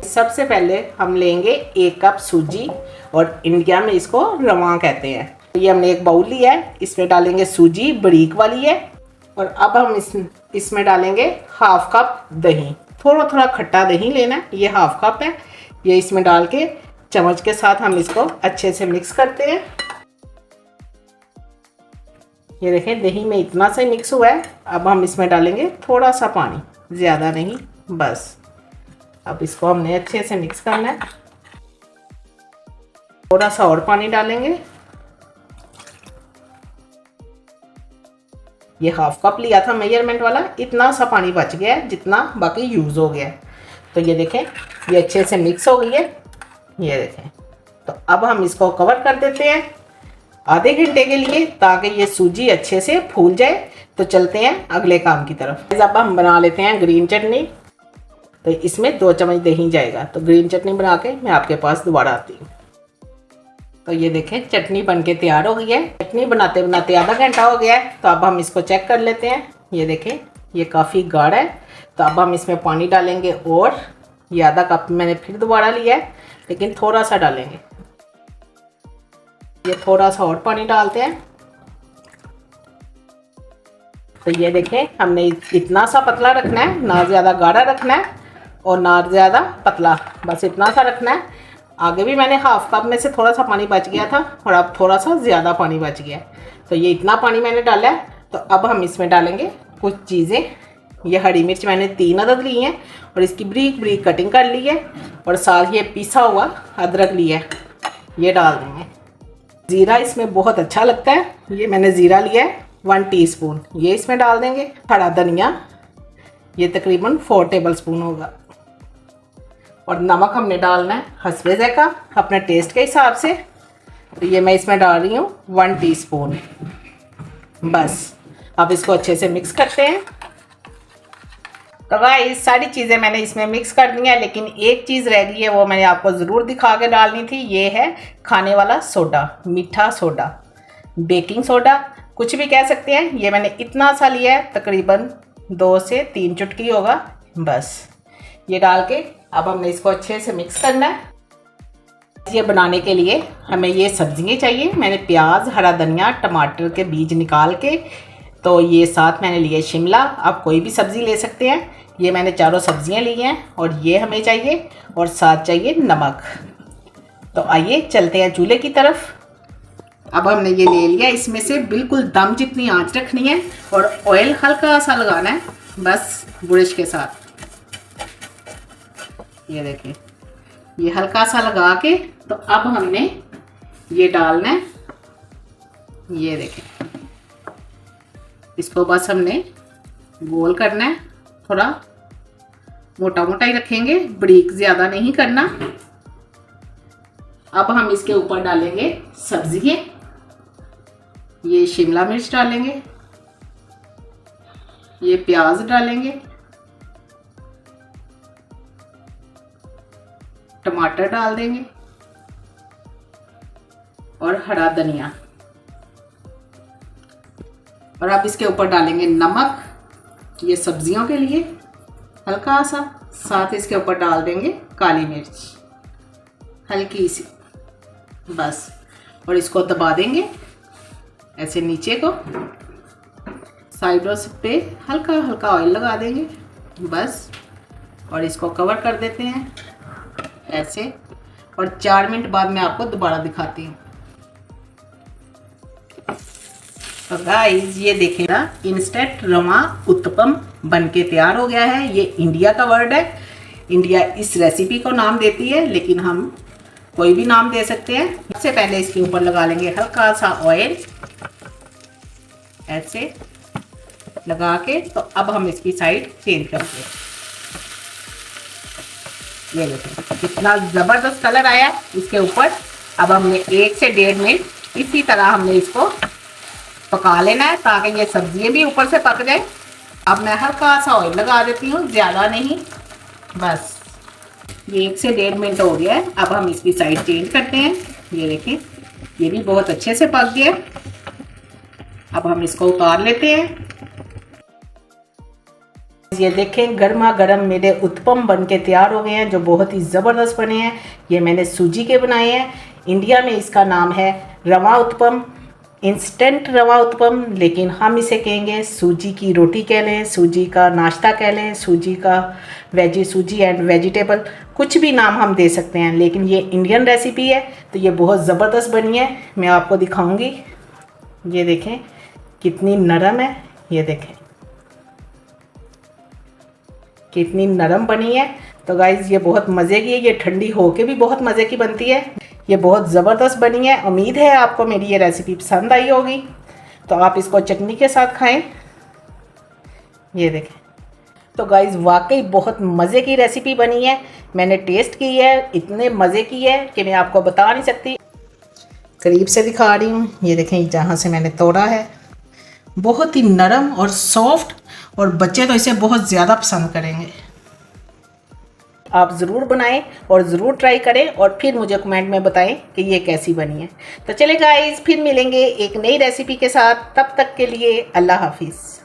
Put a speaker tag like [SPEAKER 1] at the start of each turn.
[SPEAKER 1] सबसे पहले हम लेंगे 1 कप सूजी, और इंडिया में इसको रवा कहते हैं। ये हमने एक बाउल लिया है, इसमें डालेंगे सूजी, बारीक वाली है। और अब हम इसमें डालेंगे हाफ कप दही। थोड़ा थोड़ा खट्टा दही लेना है, ये हाफ कप है। ये इसमें डाल के चम्मच के साथ हम इसको अच्छे से मिक्स करते हैं। ये देखें दही में इतना सा मिक्स हुआ है। अब हम इसमें डालेंगे थोड़ा सा पानी, ज़्यादा नहीं, बस। अब इसको हमने अच्छे से मिक्स करना है। थोड़ा सा और पानी डालेंगे। ये हाफ कप लिया था मेजरमेंट वाला, इतना सा पानी बच गया है जितना बाकी यूज़ हो गया है। तो ये देखें ये अच्छे से मिक्स हो गई है। ये देखें, तो अब हम इसको कवर कर देते हैं आधे घंटे के लिए, ताकि ये सूजी अच्छे से फूल जाए। तो चलते हैं अगले काम की तरफ। अब हम बना लेते हैं ग्रीन चटनी। तो इसमें 2 चम्मच दही जाएगा। तो ग्रीन चटनी बना के मैं आपके पास दोबारा आती हूँ। तो ये देखें चटनी बनके तैयार हो गई है। चटनी बनाते बनाते आधा घंटा हो गया है। तो अब हम इसको चेक कर लेते हैं। ये देखें ये काफ़ी गाढ़ा है। तो अब हम इसमें पानी डालेंगे, और ये आधा कप मैंने फिर दोबारा लिया है, लेकिन थोड़ा सा डालेंगे। ये थोड़ा सा और पानी डालते हैं। तो ये देखें हमने इतना सा पतला रखना है, ना ज़्यादा गाढ़ा रखना है और ना ज़्यादा पतला, बस इतना सा रखना है। आगे भी मैंने हाफ कप में से थोड़ा सा पानी बच गया था, और अब थोड़ा सा ज़्यादा पानी बच गया। तो ये इतना पानी मैंने डाला है। तो अब हम इसमें डालेंगे कुछ चीज़ें। ये हरी मिर्च मैंने 3 अदद ली हैं, और इसकी बारीक बारीक कटिंग कर ली है। और साथ ये पिसा हुआ अदरक लिया है, ये डाल देंगे। ज़ीरा इसमें बहुत अच्छा लगता है, ये मैंने ज़ीरा लिया है 1 टीस्पून, ये इसमें डाल देंगे। हरा धनिया ये तकरीबन 4 टेबलस्पून होगा। और नमक हमने डालना है हस्बे ज़ायक़ा, अपने टेस्ट के हिसाब से। तो ये मैं इसमें डाल रही हूँ 1 टीस्पून, बस। अब इसको अच्छे से मिक्स करते हैं। तो गाइस सारी चीज़ें मैंने इसमें मिक्स कर दी हैं, लेकिन एक चीज़ रह गई है, वो मैंने आपको ज़रूर दिखा के डालनी थी। ये है खाने वाला सोडा, मीठा सोडा, बेकिंग सोडा, कुछ भी कह सकते हैं। ये मैंने इतना सा लिया है, तकरीबन 2 से 3 चुटकी होगा, बस। ये डाल के अब हमने इसको अच्छे से मिक्स करना है। ये बनाने के लिए हमें ये सब्जियाँ चाहिए। मैंने प्याज, हरा धनिया, टमाटर के बीज निकाल के, तो ये साथ मैंने लिए शिमला, आप कोई भी सब्ज़ी ले सकते हैं। ये मैंने चारों सब्जियां ली हैं, और ये हमें चाहिए, और साथ चाहिए नमक। तो आइए चलते हैं चूल्हे की तरफ। अब हमने ये ले लिया, इसमें से बिल्कुल दम जितनी आंच रखनी है, और ऑयल हल्का सा लगाना है, बस ब्रश के साथ। ये देखें ये हल्का सा लगा के, तो अब हमने ये डालना है। ये देखें इसको बस हमने गोल करना है, थोड़ा मोटा मोटा ही रखेंगे, बारीक ज़्यादा नहीं करना। अब हम इसके ऊपर डालेंगे सब्जियाँ। ये शिमला मिर्च डालेंगे, ये प्याज डालेंगे, टमाटर डाल देंगे, और हरा धनिया। और अब इसके ऊपर डालेंगे नमक, ये सब्जियों के लिए हल्का सा। साथ इसके ऊपर डाल देंगे काली मिर्च हल्की सी, बस। और इसको दबा देंगे ऐसे नीचे को, साइडों पे हल्का हल्का ऑयल लगा देंगे, बस। और इसको कवर कर देते हैं ऐसे, और 4 मिनट बाद मैं आपको दोबारा दिखाती हूँ। तो गाइस ये देखें ना, इंस्टेंट रवा उत्तपम बनके तैयार हो गया है। ये इंडिया का वर्ड है, इंडिया इस रेसिपी को नाम देती है, लेकिन हम कोई भी नाम दे सकते हैं। सबसे पहले इसके ऊपर लगा लेंगे हल्का सा ऑयल, ऐसे लगा के। तो अब हम इसकी साइड चेंज करते हैं। ये देखें कितना ज़बरदस्त कलर आया इसके ऊपर। अब हमने 1 से 1.5 मिनट इसी तरह हमने इसको पका लेना है, ताकि ये सब्जियां भी ऊपर से पक जाए। अब मैं हल्का सा ऑयल लगा देती हूँ, ज़्यादा नहीं, बस। ये 1 से 1.5 मिनट हो गया है। अब हम इसकी साइड चेंज करते हैं। ये देखें ये भी बहुत अच्छे से पक गया। अब हम इसको उतार लेते हैं। ये देखें गर्मा गर्म मेरे उत्पम बन के तैयार हो गए हैं, जो बहुत ही ज़बरदस्त बने हैं। ये मैंने सूजी के बनाए हैं। इंडिया में इसका नाम है रवा उत्पम, इंस्टेंट रवा उत्पम, लेकिन हम इसे कहेंगे सूजी की रोटी कह लें, सूजी का नाश्ता कह लें, सूजी का सूजी एंड वेजिटेबल, कुछ भी नाम हम दे सकते हैं, लेकिन ये इंडियन रेसिपी है तो ये बहुत ज़बरदस्त बनी है। मैं आपको दिखाऊंगी। ये देखें कितनी नरम है, ये देखें कितनी नरम बनी है। तो गाइज़ ये बहुत मज़े की है, ये ठंडी होके भी बहुत मज़े की बनती है। ये बहुत ज़बरदस्त बनी है। उम्मीद है आपको मेरी ये रेसिपी पसंद आई होगी। तो आप इसको चटनी के साथ खाएं। ये देखें। तो गाइज़ वाकई बहुत मज़े की रेसिपी बनी है। मैंने टेस्ट की है, इतने मज़े की है कि मैं आपको बता नहीं सकती। करीब से दिखा रही हूँ। ये देखें जहाँ से मैंने तोड़ा है, बहुत ही नरम और सॉफ्ट, और बच्चे तो इसे बहुत ज़्यादा पसंद करेंगे। आप ज़रूर बनाएं और ज़रूर ट्राई करें और फिर मुझे कमेंट में बताएं कि ये कैसी बनी है। तो चले गाइस, फिर मिलेंगे एक नई रेसिपी के साथ। तब तक के लिए अल्लाह हाफिज़।